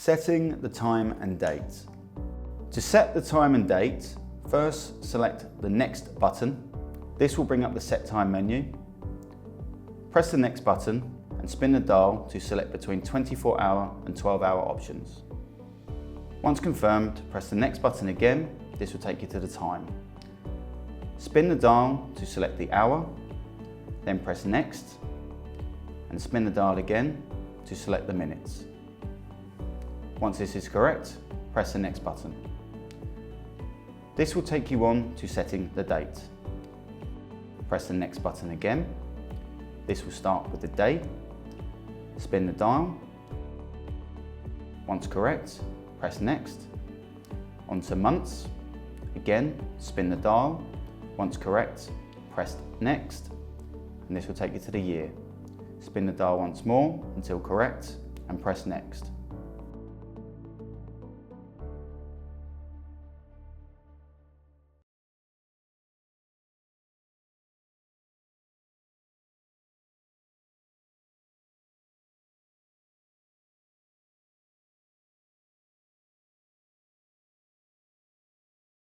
Setting the time and date. To set the time and date, first select the Next button. This will bring up the Set Time menu. Press the Next button and spin the dial to select between 24-hour and 12-hour options. Once confirmed, press the Next button again. This will take you to the time. Spin the dial to select the hour, then press Next and spin the dial again to select the minutes. Once this is correct, press the Next button. This will take you on to setting the date. Press the Next button again. This will start with the day. Spin the dial. Once correct, press Next. Onto months. Again, spin the dial. Once correct, press Next, and this will take you to the year. Spin the dial once more until correct and press Next.